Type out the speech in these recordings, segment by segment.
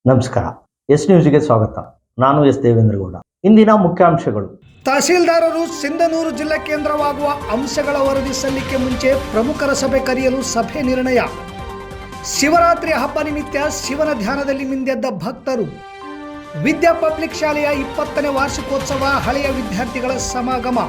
ನಮಸ್ಕಾರ. ಎಸ್ ನ್ಯೂಸ್ಗೆ ಸ್ವಾಗತ. ನಾನು ಎಸ್ ದೇವೇಂದ್ರಗೌಡ. ಇಂದಿನ ಮುಖ್ಯಾಂಶಗಳು. ತಹಸೀಲ್ದಾರರು ಸಿಂಧನೂರು ಜಿಲ್ಲಾ ಕೇಂದ್ರವಾಗುವ ಅಂಶಗಳ ವರದಿ ಸಲ್ಲಿಕೆ ಮುಂಚೆ ಪ್ರಮುಖರ ಸಭೆ ಕರೆಯಲು ಸಭೆ ನಿರ್ಣಯ. ಶಿವರಾತ್ರಿ ಹಬ್ಬ ನಿಮಿತ್ತ ಶಿವನ ಧ್ಯಾನದಲ್ಲಿ ಮಿಂದೆದ್ದ ಭಕ್ತರು. ವಿದ್ಯಾ ಪಬ್ಲಿಕ್ ಶಾಲೆಯ 20ನೇ ವಾರ್ಷಿಕೋತ್ಸವ, ಹಳೆಯ ವಿದ್ಯಾರ್ಥಿಗಳ ಸಮಾಗಮ.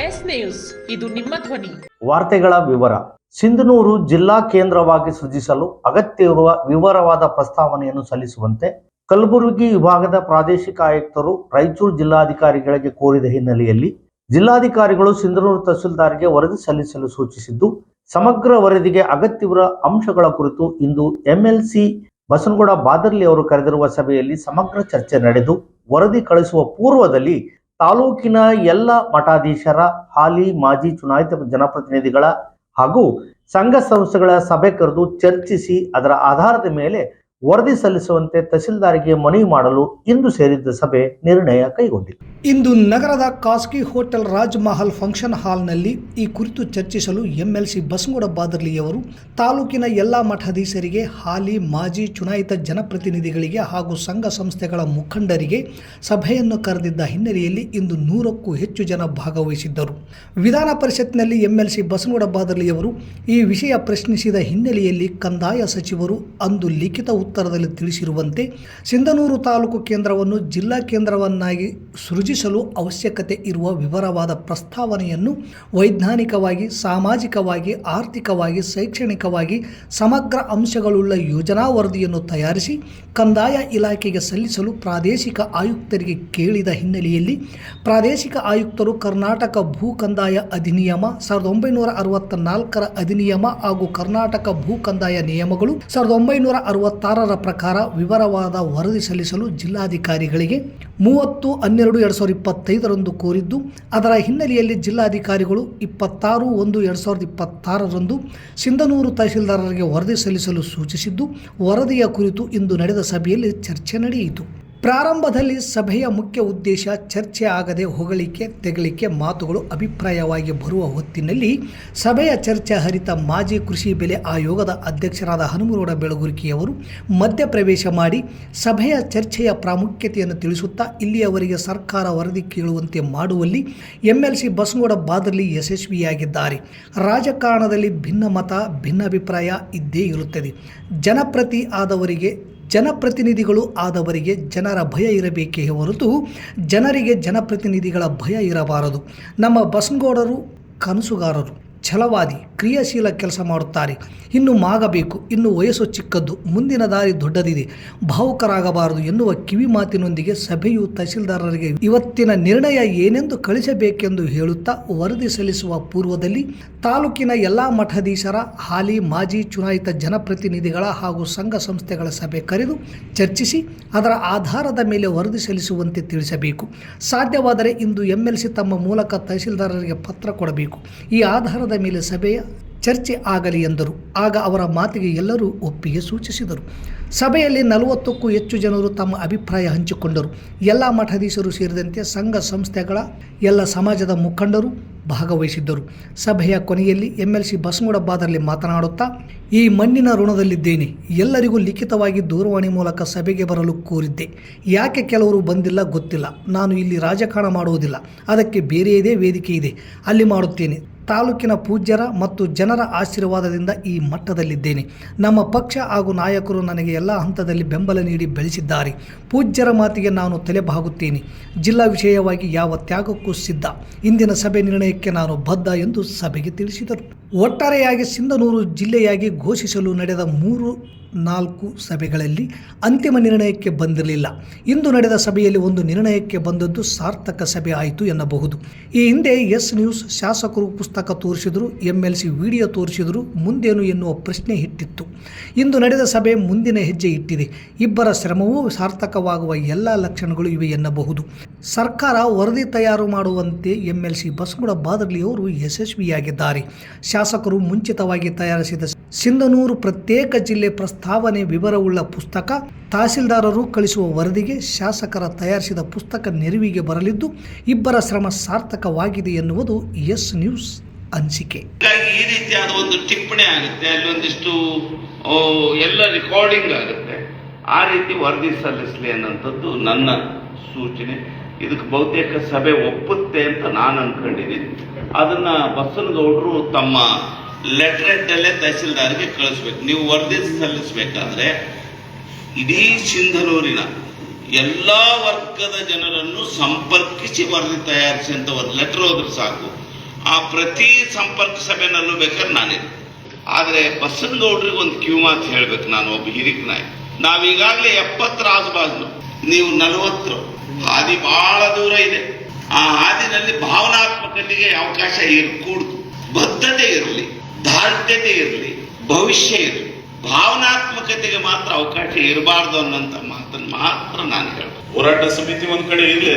ಎಸ್ ನ್ಯೂಸ್, ಇದು ನಿಮ್ಮ ಧ್ವನಿ. ವಾರ್ತೆಗಳ ವಿವರ. ಸಿಂಧನೂರು ಜಿಲ್ಲಾ ಕೇಂದ್ರವಾಗಿ ಸೃಜಿಸಲು ಅಗತ್ಯವಿರುವ ವಿವರವಾದ ಪ್ರಸ್ತಾವನೆಯನ್ನು ಸಲ್ಲಿಸುವಂತೆ ಕಲಬುರಗಿ ವಿಭಾಗದ ಪ್ರಾದೇಶಿಕ ಆಯುಕ್ತರು ರಾಯಚೂರು ಜಿಲ್ಲಾಧಿಕಾರಿಗಳಿಗೆ ಕೋರಿದ ಹಿನ್ನೆಲೆಯಲ್ಲಿ ಜಿಲ್ಲಾಧಿಕಾರಿಗಳು ಸಿಂಧನೂರು ತಹಸೀಲ್ದಾರ್ಗೆ ವರದಿ ಸಲ್ಲಿಸಲು ಸೂಚಿಸಿದ್ದು, ಸಮಗ್ರ ವರದಿಗೆ ಅಗತ್ಯವಿರುವ ಅಂಶಗಳ ಕುರಿತು ಇಂದು ಎಂಎಲ್ಸಿ ಬಸನಗೌಡ ಬಾದರ್ಲಿ ಅವರು ಕರೆದಿರುವ ಸಭೆಯಲ್ಲಿ ಸಮಗ್ರ ಚರ್ಚೆ ನಡೆದು, ವರದಿ ಕಳಿಸುವ ಪೂರ್ವದಲ್ಲಿ ತಾಲೂಕಿನ ಎಲ್ಲ ಮಠಾಧೀಶರ, ಹಾಲಿ ಮಾಜಿ ಚುನಾಯಿತ ಜನಪ್ರತಿನಿಧಿಗಳ ಹಾಗೂ ಸಂಘ ಸಂಸ್ಥೆಗಳ ಸಭೆ ಕರೆದು ಚರ್ಚಿಸಿ ಅದರ ಆಧಾರದ ಮೇಲೆ ವರದಿ ಸಲ್ಲಿಸುವಂತೆ ತಹಸೀಲ್ದಾರ್ಗೆ ಮನವಿ ಮಾಡಲು ಇಂದು ಸೇರಿದ್ದ ಸಭೆ ನಿರ್ಣಯ ಕೈಗೊಂಡಿದೆ. ಇಂದು ನಗರದ ಖಾಸಗಿ ಹೋಟೆಲ್ ರಾಜ್ ಮಹಲ್ ಫಂಕ್ಷನ್ ಹಾಲ್ನಲ್ಲಿ ಈ ಕುರಿತು ಚರ್ಚಿಸಲು ಎಂಎಲ್ಸಿ ಬಸನಗೌಡ ಬಾದರ್ಲಿಯವರು ತಾಲೂಕಿನ ಎಲ್ಲ ಮಠಾಧೀಶರಿಗೆ, ಹಾಲಿ ಮಾಜಿ ಚುನಾಯಿತ ಜನಪ್ರತಿನಿಧಿಗಳಿಗೆ ಹಾಗೂ ಸಂಘ ಸಂಸ್ಥೆಗಳ ಮುಖಂಡರಿಗೆ ಸಭೆಯನ್ನು ಕರೆದಿದ್ದ ಹಿನ್ನೆಲೆಯಲ್ಲಿ ಇಂದು 100ಕ್ಕೂ ಹೆಚ್ಚು ಜನ ಭಾಗವಹಿಸಿದ್ದರು. ವಿಧಾನ ಪರಿಷತ್ನಲ್ಲಿ ಎಂಎಲ್ಸಿ ಬಸನಗೌಡ ಬಾದರ್ಲಿಯವರು ಈ ವಿಷಯ ಪ್ರಶ್ನಿಸಿದ ಹಿನ್ನೆಲೆಯಲ್ಲಿ ಕಂದಾಯ ಸಚಿವರು ಅಂದು ಲಿಖಿತ ಉತ್ತರದಲ್ಲಿ ತಿಳಿಸಿರುವಂತೆ ಸಿಂಧನೂರು ತಾಲೂಕು ಕೇಂದ್ರವನ್ನು ಜಿಲ್ಲಾ ಕೇಂದ್ರವನ್ನಾಗಿ ಸೃಜಿಸಲು ಅವಶ್ಯಕತೆ ಇರುವ ವಿವರವಾದ ಪ್ರಸ್ತಾವನೆಯನ್ನು ವೈಜ್ಞಾನಿಕವಾಗಿ, ಸಾಮಾಜಿಕವಾಗಿ, ಆರ್ಥಿಕವಾಗಿ, ಶೈಕ್ಷಣಿಕವಾಗಿ ಸಮಗ್ರ ಅಂಶಗಳುಳ್ಳ ಯೋಜನಾ ವರದಿಯನ್ನು ತಯಾರಿಸಿ ಕಂದಾಯ ಇಲಾಖೆಗೆ ಸಲ್ಲಿಸಲು ಪ್ರಾದೇಶಿಕ ಆಯುಕ್ತರಿಗೆ ಕೇಳಿದ ಹಿನ್ನೆಲೆಯಲ್ಲಿ ಪ್ರಾದೇಶಿಕ ಆಯುಕ್ತರು ಕರ್ನಾಟಕ ಭೂ ಕಂದಾಯ ಅಧಿನಿಯಮ 1964ರ ಅಧಿನಿಯಮ ಹಾಗೂ ಕರ್ನಾಟಕ ಭೂ ಕಂದಾಯ ನಿಯಮಗಳು 1966ರ ಪ್ರಕಾರ ವಿವರವಾದ ವರದಿ ಸಲ್ಲಿಸಲು ಜಿಲ್ಲಾಧಿಕಾರಿಗಳಿಗೆ 30/12/2025 ಕೋರಿದ್ದು, ಅದರ ಹಿನ್ನೆಲೆಯಲ್ಲಿ ಜಿಲ್ಲಾಧಿಕಾರಿಗಳು 26/1/2026 ಸಿಂಧನೂರು ತಹಸೀಲ್ದಾರರಿಗೆ ವರದಿ ಸಲ್ಲಿಸಲು ಸೂಚಿಸಿದ್ದು, ವರದಿಯ ಕುರಿತು ಇಂದು ನಡೆದ ಸಭೆಯಲ್ಲಿ ಚರ್ಚೆ ನಡೆಯಿತು. ಪ್ರಾರಂಭದಲ್ಲಿ ಸಭೆಯ ಮುಖ್ಯ ಉದ್ದೇಶ ಚರ್ಚೆ ಆಗದೆ ಹೊಗಳಿಕೆ ತೆಗಳಿಕೆ ಮಾತುಗಳು ಅಭಿಪ್ರಾಯವಾಗಿ ಬರುವ ಹೊತ್ತಿನಲ್ಲಿ ಸಭೆಯ ಚರ್ಚೆ ಹರಿತ ಮಾಜಿ ಕೃಷಿ ಬೆಲೆ ಆಯೋಗದ ಅಧ್ಯಕ್ಷರಾದ ಹನುಮಗೌಡ ಬೆಳಗುರ್ಕಿಯವರು ಮಧ್ಯಪ್ರವೇಶ ಮಾಡಿ ಸಭೆಯ ಚರ್ಚೆಯ ಪ್ರಾಮುಖ್ಯತೆಯನ್ನು ತಿಳಿಸುತ್ತಾ, ಇಲ್ಲಿಯವರೆಗೆ ಸರ್ಕಾರ ವರದಿ ಕೇಳುವಂತೆ ಮಾಡುವಲ್ಲಿ ಎಂಎಲ್ಸಿ ಬಸನಗೌಡ ಬಾದರ್ಲಿ ಯಶಸ್ವಿಯಾಗಿದ್ದಾರೆ. ರಾಜಕಾರಣದಲ್ಲಿ ಭಿನ್ನಮತ, ಭಿನ್ನಾಭಿಪ್ರಾಯ ಇದ್ದೇ ಇರುತ್ತದೆ. ಜನಪ್ರತಿನಿಧಿಗಳು ಆದವರಿಗೆ ಜನರ ಭಯ ಇರಬೇಕೇ ಹೊರತು ಜನರಿಗೆ ಜನಪ್ರತಿನಿಧಿಗಳ ಭಯ ಇರಬಾರದು. ನಮ್ಮ ಬಸನಗೌಡರು ಕನಸುಗಾರರು, ಛಲವಾದಿ, ಕ್ರಿಯಾಶೀಲ ಕೆಲಸ ಮಾಡುತ್ತಾರೆ. ಇನ್ನು ಮಾಗಬೇಕು, ಇನ್ನು ವಯಸ್ಸು ಚಿಕ್ಕದ್ದು, ಮುಂದಿನ ದಾರಿ ದೊಡ್ಡದಿದೆ, ಭಾವುಕರಾಗಬಾರದು ಎನ್ನುವ ಕಿವಿ ಮಾತಿನೊಂದಿಗೆ ಸಭೆಯು ತಹಸೀಲ್ದಾರರಿಗೆ ಇವತ್ತಿನ ನಿರ್ಣಯ ಏನೆಂದು ಕಳಿಸಬೇಕೆಂದು ಹೇಳುತ್ತಾ ವರದಿ ಸಲ್ಲಿಸುವ ಪೂರ್ವದಲ್ಲಿ ತಾಲೂಕಿನ ಎಲ್ಲ ಮಠಾಧೀಶರ, ಹಾಲಿ ಮಾಜಿ ಚುನಾಯಿತ ಜನಪ್ರತಿನಿಧಿಗಳ ಹಾಗೂ ಸಂಘ ಸಂಸ್ಥೆಗಳ ಸಭೆ ಕರೆದು ಚರ್ಚಿಸಿ ಅದರ ಆಧಾರದ ಮೇಲೆ ವರದಿ ಸಲ್ಲಿಸುವಂತೆ ತಿಳಿಸಬೇಕು. ಸಾಧ್ಯವಾದರೆ ಇಂದು ಎಂಎಲ್ಸಿ ತಮ್ಮ ಮೂಲಕ ತಹಸೀಲ್ದಾರರಿಗೆ ಪತ್ರ ಕೊಡಬೇಕು. ಈ ಆಧಾರದ ಮೇಲೆ ಸಭೆಯ ಚರ್ಚೆ ಆಗಲಿ ಎಂದರು. ಆಗ ಅವರ ಮಾತಿಗೆ ಎಲ್ಲರೂ ಒಪ್ಪಿಗೆ ಸೂಚಿಸಿದರು. ಸಭೆಯಲ್ಲಿ 40ಕ್ಕೂ ಹೆಚ್ಚು ಜನರು ತಮ್ಮ ಅಭಿಪ್ರಾಯ ಹಂಚಿಕೊಂಡರು. ಎಲ್ಲ ಮಠಾಧೀಶರು ಸೇರಿದಂತೆ ಸಂಘ ಸಂಸ್ಥೆಗಳ ಎಲ್ಲ ಸಮಾಜದ ಮುಖಂಡರು ಭಾಗವಹಿಸಿದ್ದರು. ಸಭೆಯ ಕೊನೆಯಲ್ಲಿ ಎಂಎಲ್ಸಿ ಬಸನಗೌಡ ಬಾದರ್ಲಿ ಮಾತನಾಡುತ್ತಾ, ಈ ಮಣ್ಣಿನ ಋಣದಲ್ಲಿದ್ದೇನೆ. ಎಲ್ಲರಿಗೂ ಲಿಖಿತವಾಗಿ ದೂರವಾಣಿ ಮೂಲಕ ಸಭೆಗೆ ಬರಲು ಕೋರಿದ್ದೆ. ಯಾಕೆ ಕೆಲವರು ಬಂದಿಲ್ಲ ಗೊತ್ತಿಲ್ಲ. ನಾನು ಇಲ್ಲಿ ರಾಜಕಾರಣ ಮಾಡುವುದಿಲ್ಲ. ಅದಕ್ಕೆ ಬೇರೆಯದೇ ವೇದಿಕೆ ಇದೆ, ಅಲ್ಲಿ ಮಾಡುತ್ತೇನೆ. ತಾಲೂಕಿನ ಪೂಜ್ಯರ ಮತ್ತು ಜನರ ಆಶೀರ್ವಾದದಿಂದ ಈ ಮಟ್ಟದಲ್ಲಿದ್ದೇನೆ. ನಮ್ಮ ಪಕ್ಷ ಹಾಗೂ ನಾಯಕರು ನನಗೆ ಎಲ್ಲ ಹಂತದಲ್ಲಿ ಬೆಂಬಲ ನೀಡಿ ಬೆಳೆಸಿದ್ದಾರೆ. ಪೂಜ್ಯರ ಮಾತಿಗೆ ನಾನು ತಲೆಬಾಗುತ್ತೇನೆ. ಜಿಲ್ಲಾ ವಿಷಯವಾಗಿ ಯಾವ ತ್ಯಾಗಕ್ಕೂ ಸಿದ್ಧ. ಇಂದಿನ ಸಭೆ ನಿರ್ಣಯಕ್ಕೆ ನಾನು ಬದ್ಧ ಎಂದು ಸಭೆಗೆ ತಿಳಿಸಿದರು. ಒಟ್ಟಾರೆಯಾಗಿ ಸಿಂಧನೂರು ಜಿಲ್ಲೆಯಾಗಿ ಘೋಷಿಸಲು ನಡೆದ 3-4 ಸಭೆಗಳಲ್ಲಿ ಅಂತಿಮ ನಿರ್ಣಯಕ್ಕೆ ಬಂದಿರಲಿಲ್ಲ. ಇಂದು ನಡೆದ ಸಭೆಯಲ್ಲಿ ಒಂದು ನಿರ್ಣಯಕ್ಕೆ ಬಂದದ್ದು ಸಾರ್ಥಕ ಸಭೆ ಆಯಿತು ಎನ್ನಬಹುದು. ಈ ಹಿಂದೆ ಎಸ್ ನ್ಯೂಸ್ ಶಾಸಕರು ಪುಸ್ತಕ ತೋರಿಸಿದರು, ಎಂಎಲ್ಸಿ ವಿಡಿಯೋ ತೋರಿಸಿದರು, ಮುಂದೇನು ಎನ್ನುವ ಪ್ರಶ್ನೆ ಇಟ್ಟಿತ್ತು. ಇಂದು ನಡೆದ ಸಭೆ ಮುಂದಿನ ಹೆಜ್ಜೆ ಇಟ್ಟಿದೆ. ಇಬ್ಬರ ಶ್ರಮವೂ ಸಾರ್ಥಕವಾಗುವ ಎಲ್ಲ ಲಕ್ಷಣಗಳು ಇವೆ ಎನ್ನಬಹುದು. ಸರ್ಕಾರ ವರದಿ ತಯಾರು ಮಾಡುವಂತೆ ಎಂಎಲ್ಸಿ ಬಸನಗೌಡ ಬಾದರ್ಲಿಯವರು ಯಶಸ್ವಿಯಾಗಿದ್ದಾರೆ. ಶಾಸಕರು ಮುಂಚಿತವಾಗಿ ತಯಾರಿಸಿದ ಸಿಂಧನೂರು ಪ್ರತ್ಯೇಕ ಜಿಲ್ಲೆ ಪ್ರಸ್ತಾವನೆ ವಿವರವುಳ್ಳ ಪುಸ್ತಕ, ತಹಸೀಲ್ದಾರರು ಕಳಿಸುವ ವರದಿಗೆ ಶಾಸಕರ ತಯಾರಿಸಿದ ಪುಸ್ತಕ ನೆರವಿಗೆ ಬರಲಿದ್ದು ಇಬ್ಬರ ಶ್ರಮ ಸಾರ್ಥಕವಾಗಿದೆ ಎನ್ನುವುದು ಎಸ್ ನ್ಯೂಸ್ ಅನಿಸಿಕೆ. ಈ ರೀತಿಯಾದ ಒಂದು ಟಿಪ್ಪಣಿ ಆಗುತ್ತೆ, ಅಲ್ಲೊಂದಿಷ್ಟು ಎಲ್ಲ ರೆಕಾರ್ಡಿಂಗ್ ಆಗುತ್ತೆ. ಆ ರೀತಿ ವರದಿ ಸಲ್ಲಿಸಲಿ ಅನ್ನೋಂಥದ್ದು ನನ್ನ ಸೂಚನೆ. ಇದಕ್ಕೆ ಬಹುತೇಕ ಸಭೆ ಒಪ್ಪುತ್ತೆ ಅಂತ ನಾನು ಅನ್ಕೊಂಡಿದ್ದೀನಿ. ಅದನ್ನ ಬಸನಗೌಡರು ತಮ್ಮ ಲೆಟರ್ದಲ್ಲೇ ತಹಸೀಲ್ದಾರ್ಗೆ ಕಳಿಸ್ಬೇಕು. ನೀವು ವರದಿ ಸಲ್ಲಿಸಬೇಕಾದ್ರೆ ಇಡೀ ಸಿಂಧನೂರಿನ ಎಲ್ಲ ವರ್ಗದ ಜನರನ್ನು ಸಂಪರ್ಕಿಸಿ ವರದಿ ತಯಾರಿಸಿ ಅಂತ ಒಂದು ಲೆಟರ್ ಹೋದ್ರೆ ಸಾಕು. ಆ ಪ್ರತಿ ಸಂಪರ್ಕ ಸಭೆನಲ್ಲೂ ಬೇಕಾದ್ರೆ ನಾನಿದೆ. ಆದರೆ ಬಸನಗೌಡ್ರಿಗೆ ಒಂದು ಕಿವಿ ಮಾತು ಹೇಳ್ಬೇಕು. ನಾನು ಒಬ್ಬ ಹಿರಿಕ ನಾಯಕ. ನಾವೀಗಾಗಲೇ 70 ಆಜುಬಾಜು, ನೀವು 40. ಹಾದಿ ಬಹಳ ದೂರ ಇದೆ. ಆ ಹಾದಿನಲ್ಲಿ ಭಾವನಾತ್ಮಕತೆಗೆ ಅವಕಾಶ ಇರಕೂಡ್ದು. ಬದ್ಧತೆ ಇರಲಿ, ದಾರ್ಢ್ಯತೆ ಇರಲಿ, ಭವಿಷ್ಯ ಇರಲಿ. ಭಾವನಾತ್ಮಕತೆಗೆ ಮಾತ್ರ ಅವಕಾಶ ಇರಬಾರ್ದು ಅನ್ನೋಂಥ ಮಾತನ್ನು ಮಾತ್ರ ನಾನು ಹೇಳ್ಬೇಕು. ಹೋರಾಟ ಸಮಿತಿ ಒಂದ್ ಕಡೆ ಇರಲಿ,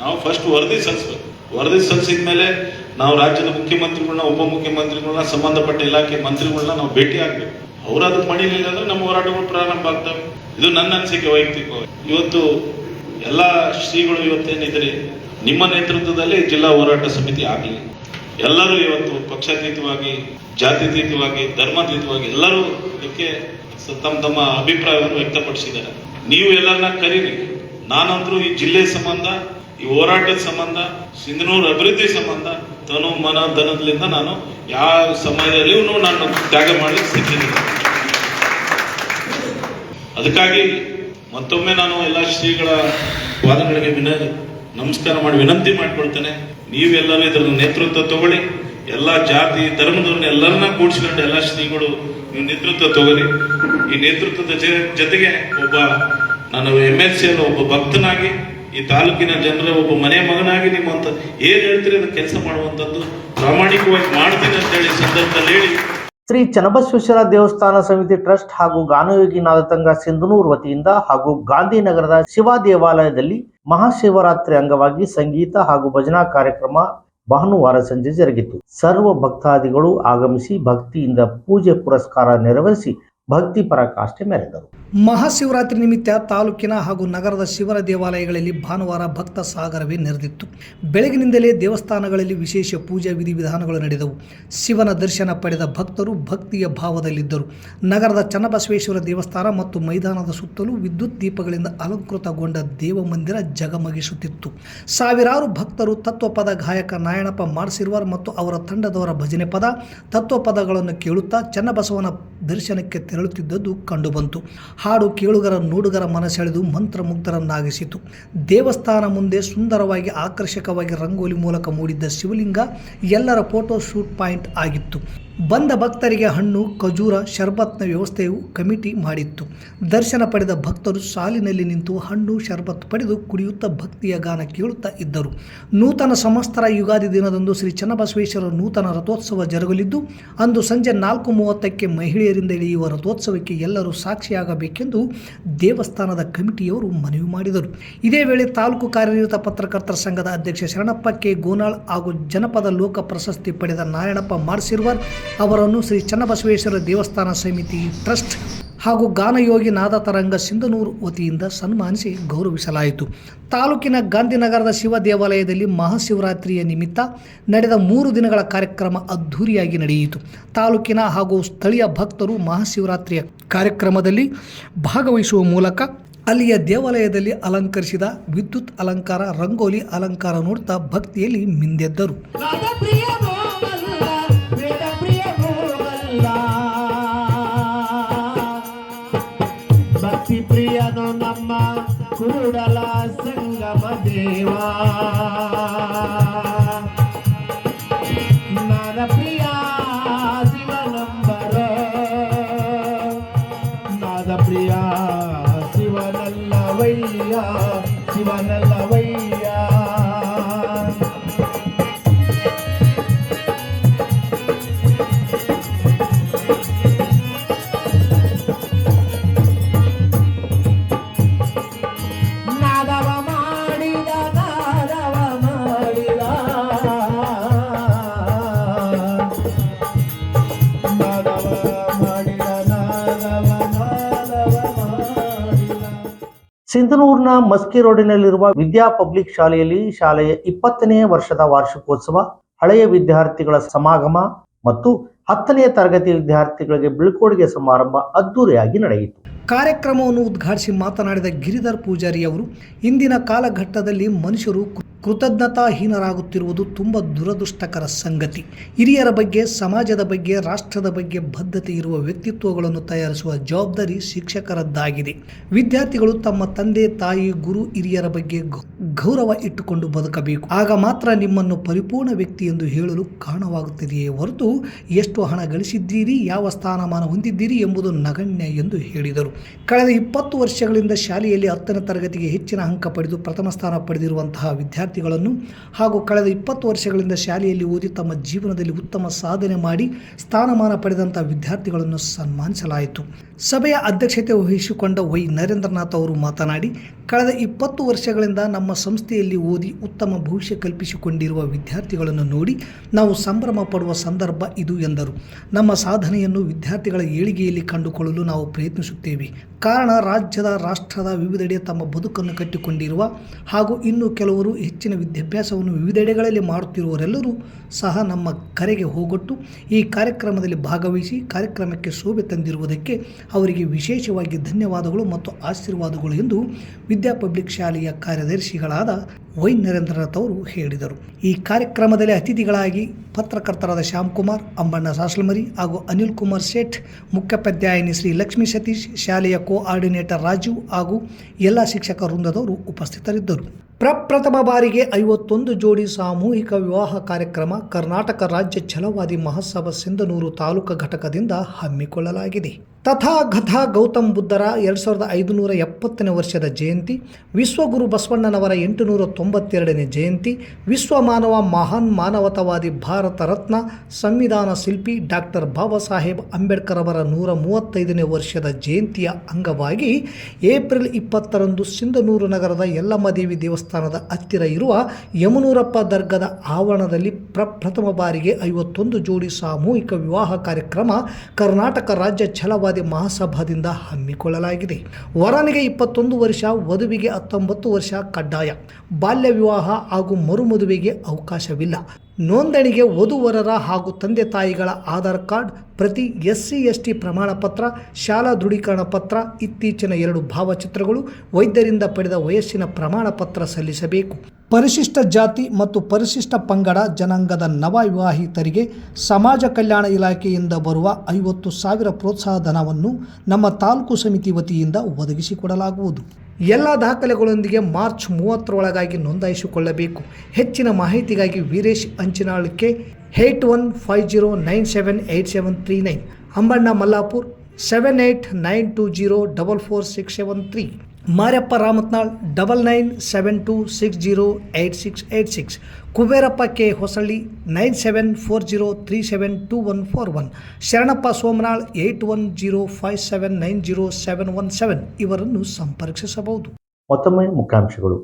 ನಾವು ಫಸ್ಟ್ ವರದಿ ಸಲ್ಲಿಸ್ಬೇಕು. ವರದಿ ಸಲ್ಲಿಸಿದ ಮೇಲೆ ನಾವು ರಾಜ್ಯದ ಮುಖ್ಯಮಂತ್ರಿಗಳನ್ನ, ಉಪಮುಖ್ಯಮಂತ್ರಿಗಳನ್ನ, ಸಂಬಂಧಪಟ್ಟ ಇಲಾಖೆ ಮಂತ್ರಿಗಳನ್ನ ನಾವು ಭೇಟಿ ಆಗ್ಬೇಕು. ಅವ್ರು ಅದಕ್ಕೆ ಮಾಡಿಲಿಲ್ಲ ಅಂದ್ರೆ ನಮ್ಮ ಹೋರಾಟಗಳು ಪ್ರಾರಂಭ ಆಗ್ತವೆ. ಇದು ನನ್ನ ಅನಿಸಿಕೆ ವೈಯಕ್ತಿಕವಾಗಿ. ಇವತ್ತು ಎಲ್ಲ ಶ್ರೀಗಳು ಇವತ್ತೇನಿದ್ರಿ, ನಿಮ್ಮ ನೇತೃತ್ವದಲ್ಲಿ ಜಿಲ್ಲಾ ಹೋರಾಟ ಸಮಿತಿ ಆಗಲಿ. ಎಲ್ಲರೂ ಇವತ್ತು ಪಕ್ಷಾತೀತವಾಗಿ, ಜಾತ್ಯತೀತವಾಗಿ, ಧರ್ಮಾತೀತವಾಗಿ ಎಲ್ಲರೂ ಇದಕ್ಕೆ ತಮ್ಮ ತಮ್ಮ ಅಭಿಪ್ರಾಯವನ್ನು ವ್ಯಕ್ತಪಡಿಸಿದ್ದಾರೆ. ನೀವು ಎಲ್ಲರನ್ನ ಕರೀರಿ. ನಾನಂತರೂ ಈ ಜಿಲ್ಲೆ ಸಂಬಂಧ, ಈ ಹೋರಾಟದ ಸಂಬಂಧ, ಸಿಂಧನೂರು ಅಭಿವೃದ್ಧಿ ಸಂಬಂಧ ತನು ಮನ ಧನದಿಂದ ನಾನು ಯಾವ ಸಮಯದಲ್ಲಿಯೂ ನಾನು ತ್ಯಾಗ ಮಾಡಲಿಕ್ಕೆ ಸಿದ್ಧಿದ್ದೀನಿ. ಅದಕ್ಕಾಗಿ ಮತ್ತೊಮ್ಮೆ ನಾನು ಎಲ್ಲ ಶ್ರೀಗಳ ವಾದಗಳಿಗೆ ನಮಸ್ಕಾರ ಮಾಡಿ ವಿನಂತಿ ಮಾಡಿಕೊಳ್ತೇನೆ. ನೀವೆಲ್ಲರೂ ಇದರ ನೇತೃತ್ವ ತಗೊಳ್ಳಿ. ಎಲ್ಲ ಜಾತಿ ಧರ್ಮದವ್ರನ್ನ ಎಲ್ಲರನ್ನ ಕೂಡಿಸ್ಕೊಂಡು ಎಲ್ಲ ಶ್ರೀಗಳು ನೀವು ನೇತೃತ್ವ ತಗೊಳ್ಳಿ. ಈ ನೇತೃತ್ವದ ಜೊತೆಗೆ ಒಬ್ಬ ನಾನು MLC ಒಬ್ಬ ಭಕ್ತನಾಗಿ, ಈ ತಾಲೂಕಿನ ಜನರ ಒಬ್ಬ ಮನೆ ಮಗನಾಗಿ ನಿಮ್ಮಂತ ಏನ್ ಹೇಳ್ತೀರಿ ಅದನ್ನ ಕೆಲಸ ಮಾಡುವಂತದ್ದು ಪ್ರಾಮಾಣಿಕವಾಗಿ ಮಾಡ್ತೀನಿ ಅಂತ ಹೇಳಿ ಸಂದರ್ಭದಲ್ಲಿ ಹೇಳಿ. ಶ್ರೀ ಚನ್ನಬಸವೇಶ್ವರ ದೇವಸ್ಥಾನ ಸಮಿತಿ ಟ್ರಸ್ಟ್ ಹಾಗೂ ಗಾನಯೋಗಿ ನಾದತಂಗ ಸಿಂಧನೂರು ವತಿಯಿಂದ ಹಾಗೂ ಗಾಂಧಿನಗರದ ಶಿವ ದೇವಾಲಯದಲ್ಲಿ ಮಹಾಶಿವರಾತ್ರಿ ಅಂಗವಾಗಿ ಸಂಗೀತ ಹಾಗೂ ಭಜನಾ ಕಾರ್ಯಕ್ರಮ ಭಾನುವಾರ ಸಂಜೆ ಜರುಗಿತು. ಸರ್ವ ಭಕ್ತಾದಿಗಳು ಆಗಮಿಸಿ ಭಕ್ತಿಯಿಂದ ಪೂಜೆ ಪುರಸ್ಕಾರ ನೆರವೇರಿಸಿ ಭಕ್ತಿ ಪರಾಕಾಷ್ಠೆ ಮೆರೆದರು. ಮಹಾಶಿವರಾತ್ರಿ ನಿಮಿತ್ತ ತಾಲೂಕಿನ ಹಾಗೂ ನಗರದ ಶಿವರ ದೇವಾಲಯಗಳಲ್ಲಿ ಭಾನುವಾರ ಭಕ್ತ ಸಾಗರವೇ ನೆರೆದಿತ್ತು. ಬೆಳಗಿನಿಂದಲೇ ದೇವಸ್ಥಾನಗಳಲ್ಲಿ ವಿಶೇಷ ಪೂಜಾ ವಿಧಿವಿಧಾನಗಳು ನಡೆದವು. ಶಿವನ ದರ್ಶನ ಪಡೆದ ಭಕ್ತರು ಭಕ್ತಿಯ ಭಾವದಲ್ಲಿದ್ದರು. ನಗರದ ಚನ್ನಬಸವೇಶ್ವರ ದೇವಸ್ಥಾನ ಮತ್ತು ಮೈದಾನದ ಸುತ್ತಲೂ ವಿದ್ಯುತ್ ದೀಪಗಳಿಂದ ಅಲಂಕೃತಗೊಂಡ ದೇವಮಂದಿರ ಜಗಮಗಿಸುತ್ತಿತ್ತು. ಸಾವಿರಾರು ಭಕ್ತರು ತತ್ವಪದ ಗಾಯಕ ನಾಯಣಪ್ಪ ಮಾಡ್ಸಿರ್ವಾರ್ ಮತ್ತು ಅವರ ತಂಡದವರ ಭಜನೆ ಪದ, ತತ್ವಪದಗಳನ್ನು ಕೇಳುತ್ತಾ ಚನ್ನಬಸವನ ದರ್ಶನಕ್ಕೆ ತೆರಳುತ್ತಿದ್ದದ್ದು ಕಂಡುಬಂತು. ಹಾಡು ಕೇಳುಗರ ನೋಡುಗರ ಮನಸೆಳೆದು ಮಂತ್ರಮುಗ್ಧರನ್ನಾಗಿಸಿತು. ದೇವಸ್ಥಾನ ಮುಂದೆ ಸುಂದರವಾಗಿ ಆಕರ್ಷಕವಾಗಿ ರಂಗೋಲಿ ಮೂಲಕ ಮೂಡಿದ್ದ ಶಿವಲಿಂಗ ಎಲ್ಲರ ಫೋಟೋ ಶೂಟ್ ಪಾಯಿಂಟ್ ಆಗಿತ್ತು. ಬಂದ ಭಕ್ತರಿಗೆ ಹಣ್ಣು, ಖಜೂರ, ಶರ್ಬತ್ನ ವ್ಯವಸ್ಥೆಯು ಕಮಿಟಿ ಮಾಡಿತ್ತು. ದರ್ಶನ ಪಡೆದ ಭಕ್ತರು ಸಾಲಿನಲ್ಲಿ ನಿಂತು ಹಣ್ಣು, ಶರ್ಬತ್ ಪಡೆದು ಕುಡಿಯುತ್ತಾ ಭಕ್ತಿಯ ಗಾನ ಕೇಳುತ್ತಾ ಇದ್ದರು. ನೂತನ ಸಂವತ್ಸರ ಯುಗಾದಿ ದಿನದಂದು ಶ್ರೀ ಚನ್ನಬಸವೇಶ್ವರ ನೂತನ ರಥೋತ್ಸವ ಜರುಗಲಿದ್ದು ಅಂದು ಸಂಜೆ 4:30ಕ್ಕೆ ಮಹಿಳೆಯರಿಂದ ಇಳಿಯುವ ರಥೋತ್ಸವಕ್ಕೆ ಎಲ್ಲರೂ ಸಾಕ್ಷಿಯಾಗಬೇಕೆಂದು ದೇವಸ್ಥಾನದ ಕಮಿಟಿಯವರು ಮನವಿ ಮಾಡಿದರು. ಇದೇ ವೇಳೆ ತಾಲೂಕು ಕಾರ್ಯನಿರತ ಪತ್ರಕರ್ತರ ಸಂಘದ ಅಧ್ಯಕ್ಷ ಶರಣಪ್ಪ ಕೆ ಗೋನಾಳ್ ಹಾಗೂ ಜನಪದ ಲೋಕ ಪ್ರಶಸ್ತಿ ಪಡೆದ ನಾರಾಯಣಪ್ಪ ಮಾಡ್ಸಿರ್ವಾರ್ ಅವರನ್ನು ಶ್ರೀ ಚನ್ನಬಸವೇಶ್ವರ ದೇವಸ್ಥಾನ ಸಮಿತಿ ಟ್ರಸ್ಟ್ ಹಾಗೂ ಗಾನಯೋಗಿ ನಾದತರಂಗ ಸಿಂಧನೂರು ವತಿಯಿಂದ ಸನ್ಮಾನಿಸಿ ಗೌರವಿಸಲಾಯಿತು. ತಾಲೂಕಿನ ಗಾಂಧಿನಗರದ ಶಿವ ದೇವಾಲಯದಲ್ಲಿ ಮಹಾಶಿವರಾತ್ರಿಯ ನಿಮಿತ್ತ ನಡೆದ 3 ದಿನಗಳ ಕಾರ್ಯಕ್ರಮ ಅದ್ಧೂರಿಯಾಗಿ ನಡೆಯಿತು. ತಾಲೂಕಿನ ಹಾಗೂ ಸ್ಥಳೀಯ ಭಕ್ತರು ಮಹಾಶಿವರಾತ್ರಿಯ ಕಾರ್ಯಕ್ರಮದಲ್ಲಿ ಭಾಗವಹಿಸುವ ಮೂಲಕ ಅಲ್ಲಿಯ ದೇವಾಲಯದಲ್ಲಿ ಅಲಂಕರಿಸಿದ ವಿದ್ಯುತ್ ಅಲಂಕಾರ, ರಂಗೋಲಿ ಅಲಂಕಾರ ನೋಡುತ್ತಾ ಭಕ್ತಿಯಲ್ಲಿ ಮಿಂದೆದ್ದರು. ಭಕ್ತಿ ಪ್ರಿಯನು ನಮ್ಮ ಕೂಡಲ ಸಂಗಮ ದೇವಾ, ನಾದ ಪ್ರಿಯ ಶಿವನಂಬರ, ನಾದ ಪ್ರಿಯ ಶಿವನಲ್ಲವಯ್ಯ, ಶಿವನಲ್ಲವಯ್ಯ. ಸಿಂಧನೂರಿನ ಮಸ್ಕಿ ರೋಡಿನಲ್ಲಿರುವ ವಿದ್ಯಾ ಪಬ್ಲಿಕ್ ಶಾಲೆಯಲ್ಲಿ ಶಾಲೆಯ 20ನೇ ವರ್ಷದ ವಾರ್ಷಿಕೋತ್ಸವ, ಹಳೆಯ ವಿದ್ಯಾರ್ಥಿಗಳ ಸಮಾಗಮ ಮತ್ತು 10ನೇ ತರಗತಿ ವಿದ್ಯಾರ್ಥಿಗಳಿಗೆ ಬೀಳ್ಕೊಡುಗೆ ಸಮಾರಂಭ ಅದ್ದೂರಿಯಾಗಿ ನಡೆಯಿತು. ಕಾರ್ಯಕ್ರಮವನ್ನು ಉದ್ಘಾಟಿಸಿ ಮಾತನಾಡಿದ ಗಿರಿಧರ್ ಪೂಜಾರಿ ಅವರು, ಇಂದಿನ ಕಾಲಘಟ್ಟದಲ್ಲಿ ಮನುಷ್ಯರು ಕೃತಜ್ಞತಾಹೀನರಾಗುತ್ತಿರುವುದು ತುಂಬ ದುರದೃಷ್ಟಕರ ಸಂಗತಿ. ಹಿರಿಯರ ಬಗ್ಗೆ, ಸಮಾಜದ ಬಗ್ಗೆ, ರಾಷ್ಟ್ರದ ಬಗ್ಗೆ ಬದ್ಧತೆ ಇರುವ ವ್ಯಕ್ತಿತ್ವಗಳನ್ನು ತಯಾರಿಸುವ ಜವಾಬ್ದಾರಿ ಶಿಕ್ಷಕರದ್ದಾಗಿದೆ. ವಿದ್ಯಾರ್ಥಿಗಳು ತಮ್ಮ ತಂದೆ, ತಾಯಿ, ಗುರು, ಹಿರಿಯರ ಬಗ್ಗೆ ಗೌರವ ಇಟ್ಟುಕೊಂಡು ಬದುಕಬೇಕು. ಆಗ ಮಾತ್ರ ನಿಮ್ಮನ್ನು ಪರಿಪೂರ್ಣ ವ್ಯಕ್ತಿ ಎಂದು ಹೇಳಲು ಕಾರಣವಾಗುತ್ತದೆಯೇ ಹೊರತು ಎಷ್ಟು ಹಣ ಗಳಿಸಿದ್ದೀರಿ, ಯಾವ ಸ್ಥಾನಮಾನ ಹೊಂದಿದ್ದೀರಿ ಎಂಬುದು ನಗಣ್ಯ ಎಂದು ಹೇಳಿದರು. ಕಳೆದ 20 ವರ್ಷಗಳಿಂದ ಶಾಲೆಯಲ್ಲಿ 10ನೇ ತರಗತಿಗೆ ಹೆಚ್ಚಿನ ಅಂಕ ಪಡೆದು ಪ್ರಥಮ ಸ್ಥಾನ ಪಡೆದಿರುವಂತಹ ವಿದ್ಯಾರ್ಥಿಗಳನ್ನು ಹಾಗೂ ಕಳೆದ 20 ವರ್ಷಗಳಿಂದ ಶಾಲೆಯಲ್ಲಿ ಓದಿ ತಮ್ಮ ಜೀವನದಲ್ಲಿ ಉತ್ತಮ ಸಾಧನೆ ಮಾಡಿ ಸ್ಥಾನಮಾನ ಪಡೆದಂತಹ ವಿದ್ಯಾರ್ಥಿಗಳನ್ನು ಸನ್ಮಾನಿಸಲಾಯಿತು. ಸಭೆಯ ಅಧ್ಯಕ್ಷತೆ ವಹಿಸಿಕೊಂಡ ವೈ ನರೇಂದ್ರನಾಥ್ ಅವರು ಮಾತನಾಡಿ, ಕಳೆದ 20 ವರ್ಷಗಳಿಂದ ನಮ್ಮ ಸಂಸ್ಥೆಯಲ್ಲಿ ಓದಿ ಉತ್ತಮ ಭವಿಷ್ಯ ಕಲ್ಪಿಸಿಕೊಂಡಿರುವ ವಿದ್ಯಾರ್ಥಿಗಳನ್ನು ನೋಡಿ ನಾವು ಸಂಭ್ರಮ ಪಡುವ ಸಂದರ್ಭ ಇದು ಎಂದರು. ನಮ್ಮ ಸಾಧನೆಯನ್ನು ವಿದ್ಯಾರ್ಥಿಗಳ ಏಳಿಗೆಯಲ್ಲಿ ಕಂಡುಕೊಳ್ಳಲು ನಾವು ಪ್ರಯತ್ನಿಸುತ್ತೇವೆ. ಕಾರಣ, ರಾಜ್ಯದ, ರಾಷ್ಟ್ರದ ವಿವಿಧೆಡೆ ತಮ್ಮ ಬದುಕನ್ನು ಕಟ್ಟಿಕೊಂಡಿರುವ ಹಾಗೂ ಇನ್ನು ಕೆಲವರು ಹೆಚ್ಚಿನ ವಿದ್ಯಾಭ್ಯಾಸವನ್ನು ವಿವಿಧೆಡೆಗಳಲ್ಲಿ ಮಾಡುತ್ತಿರುವವರೆಲ್ಲರೂ ಸಹ ನಮ್ಮ ಕರೆಗೆ ಹೋಗೊಟ್ಟು ಈ ಕಾರ್ಯಕ್ರಮದಲ್ಲಿ ಭಾಗವಹಿಸಿ ಕಾರ್ಯಕ್ರಮಕ್ಕೆ ಶೋಭೆ ತಂದಿರುವುದಕ್ಕೆ ಅವರಿಗೆ ವಿಶೇಷವಾಗಿ ಧನ್ಯವಾದಗಳು ಮತ್ತು ಆಶೀರ್ವಾದಗಳು ಎಂದು ವಿದ್ಯಾ ಪಬ್ಲಿಕ್ ಶಾಲೆಯ ಕಾರ್ಯದರ್ಶಿಗಳಾದ ವೈ ನರೇಂದ್ರನಾಥ್ ಅವರು ಹೇಳಿದರು. ಈ ಕಾರ್ಯಕ್ರಮದಲ್ಲಿ ಅತಿಥಿಗಳಾಗಿ ಪತ್ರಕರ್ತರಾದ ಶ್ಯಾಮ್ಕುಮಾರ್, ಅಂಬಣ್ಣ ಸಾಸ್ಲಮರಿ ಹಾಗೂ ಅನಿಲ್ ಕುಮಾರ್ ಶೇಠ್, ಮುಖ್ಯೋಪಾಧ್ಯಾಯಿನಿ ಶ್ರೀ ಲಕ್ಷ್ಮೀ ಸತೀಶ್, ಶಾಲೆಯ ಕೋಆರ್ಡಿನೇಟರ್ ರಾಜೀವ್ ಹಾಗೂ ಎಲ್ಲ ಶಿಕ್ಷಕ ವೃಂದದವರು ಉಪಸ್ಥಿತರಿದ್ದರು. ಪ್ರಪ್ರಥಮ ಬಾರಿಗೆ 51 ಜೋಡಿ ಸಾಮೂಹಿಕ ವಿವಾಹ ಕಾರ್ಯಕ್ರಮ ಕರ್ನಾಟಕ ರಾಜ್ಯ ಛಲವಾದಿ ಮಹಾಸಭಾ ಸಿಂಧನೂರು ತಾಲೂಕು ಘಟಕದಿಂದ ಹಮ್ಮಿಕೊಳ್ಳಲಾಗಿದೆ. ತಥಾಗತ ಗೌತಮ್ ಬುದ್ಧರ 2570ನೇ ವರ್ಷದ ಜಯಂತಿ, ವಿಶ್ವಗುರು ಬಸವಣ್ಣನವರ 892ನೇ ಜಯಂತಿ, ವಿಶ್ವ ಮಾನವ ಮಹಾನ್ ಮಾನವತಾವಾದಿ ಭಾರತ ರತ್ನ ಸಂವಿಧಾನ ಶಿಲ್ಪಿ ಡಾಕ್ಟರ್ ಬಾಬಾ ಸಾಹೇಬ್ ಅಂಬೇಡ್ಕರ್ ಅವರ 135ನೇ ವರ್ಷದ ಜಯಂತಿಯ ಅಂಗವಾಗಿ ಏಪ್ರಿಲ್ 20ರಂದು ಸಿಂಧನೂರು ನಗರದ ಯಲ್ಲಮ್ಮದೇವಿ ದೇವಸ್ಥಾನದ ಹತ್ತಿರ ಇರುವ ಯಮನೂರಪ್ಪ ದರ್ಗಾದ ಆವರಣದಲ್ಲಿ ಪ್ರಪ್ರಥಮ ಬಾರಿಗೆ 51 ಜೋಡಿ ಸಾಮೂಹಿಕ ವಿವಾಹ ಕಾರ್ಯಕ್ರಮ ಕರ್ನಾಟಕ ರಾಜ್ಯ ಛಲವಾದಿ ಮಹಾಸಭಾದಿಂದ ಹಮ್ಮಿಕೊಳ್ಳಲಾಗಿದೆ. ವರನಿಗೆ 21 ವರ್ಷ, ವಧುವಿಗೆ 19 ವರ್ಷ ಕಡ್ಡಾಯ. ಬಾಲ್ಯ ವಿವಾಹ ಹಾಗೂ ಮರುಮದುವೆಗೆ ಅವಕಾಶವಿಲ್ಲ. ನೋಂದಣಿಗೆ ವಧುವರರ ಹಾಗೂ ತಂದೆ ತಾಯಿಗಳ ಆಧಾರ್ ಕಾರ್ಡ್ ಪ್ರತಿ, SC/ST ಪ್ರಮಾಣ ಪತ್ರ, ಶಾಲಾ ದೃಢೀಕರಣ ಪತ್ರ, ಇತ್ತೀಚಿನ 2 ಭಾವಚಿತ್ರಗಳು, ವೈದ್ಯರಿಂದ ಪಡೆದ ವಯಸ್ಸಿನ ಪ್ರಮಾಣ ಪತ್ರ ಸಲ್ಲಿಸಬೇಕು. ಪರಿಶಿಷ್ಟ ಜಾತಿ ಮತ್ತು ಪರಿಶಿಷ್ಟ ಪಂಗಡ ಜನಾಂಗದ ನವ ವಿವಾಹಿತರಿಗೆ ಸಮಾಜ ಕಲ್ಯಾಣ ಇಲಾಖೆಯಿಂದ ಬರುವ 50,000 ಪ್ರೋತ್ಸಾಹ ಧನವನ್ನು ನಮ್ಮ ತಾಲೂಕು ಸಮಿತಿ ವತಿಯಿಂದ ಒದಗಿಸಿಕೊಡಲಾಗುವುದು. ಎಲ್ಲ ದಾಖಲೆಗಳೊಂದಿಗೆ ಮಾರ್ಚ್ 30ರೊಳಗಾಗಿ ನೋಂದಾಯಿಸಿಕೊಳ್ಳಬೇಕು. ಹೆಚ್ಚಿನ ಮಾಹಿತಿಗಾಗಿ ವೀರೇಶ್ ಅಂಚಿನಾಳ್ಕೆ 8150978739, ಅಂಬಣ್ಣ ಮಲ್ಲಾಪುರ್ 7892044673, ಮಾರ್ಯಪ್ಪ ರಾಮತ್ನಾಳ್ 9972608686, ಕುಬೇರಪ್ಪ ಕೆ ಹೊಸಳ್ಳಿ 9740372141, ಶರಣಪ್ಪ ಸೋಮನಾಳ್ 8105790717 ಇವರನ್ನು ಸಂಪರ್ಕಿಸಬಹುದು. ಮತ್ತೊಮ್ಮೆ ಮುಖ್ಯಾಂಶಗಳು.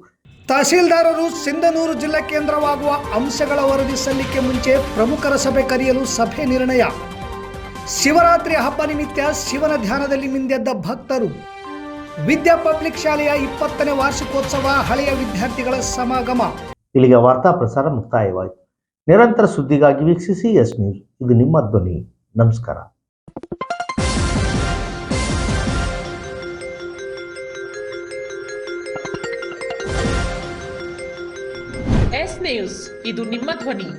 ತಹಸೀಲ್ದಾರರು ಸಿಂಧನೂರು ಜಿಲ್ಲಾ ಕೇಂದ್ರವಾಗುವ ಅಂಶಗಳ ವರದಿ ಸಲ್ಲಿಕೆ ಮುಂಚೆ ಪ್ರಮುಖರ ಸಭೆ ಕರೆಯಲು ಸಭೆ ನಿರ್ಣಯ. ಶಿವರಾತ್ರಿ ಹಬ್ಬ ನಿಮಿತ್ತ ಶಿವನ ಧ್ಯಾನದಲ್ಲಿ ಮಿಂದೆದ್ದ ಭಕ್ತರು. ವಿದ್ಯಾ ಪಬ್ಲಿಕ್ ಶಾಲೆಯ 20ನೇ ವಾರ್ಷಿಕೋತ್ಸವ, ಹಳೆಯ ವಿದ್ಯಾರ್ಥಿಗಳ ಸಮಾಗಮ. ಇಲ್ಲಿಗೆ ವಾರ್ತಾ ಪ್ರಸಾರ ಮುಕ್ತಾಯವಾಯಿತು. ನಿರಂತರ ಸುದ್ದಿಗಾಗಿ ವೀಕ್ಷಿಸಿ ಎಸ್ ನ್ಯೂಸ್. ಇದು ನಿಮ್ಮ ಧ್ವನಿ. ನಮಸ್ಕಾರ. ಎಸ್ ನ್ಯೂಸ್, ಇದು ನಿಮ್ಮ ಧ್ವನಿ.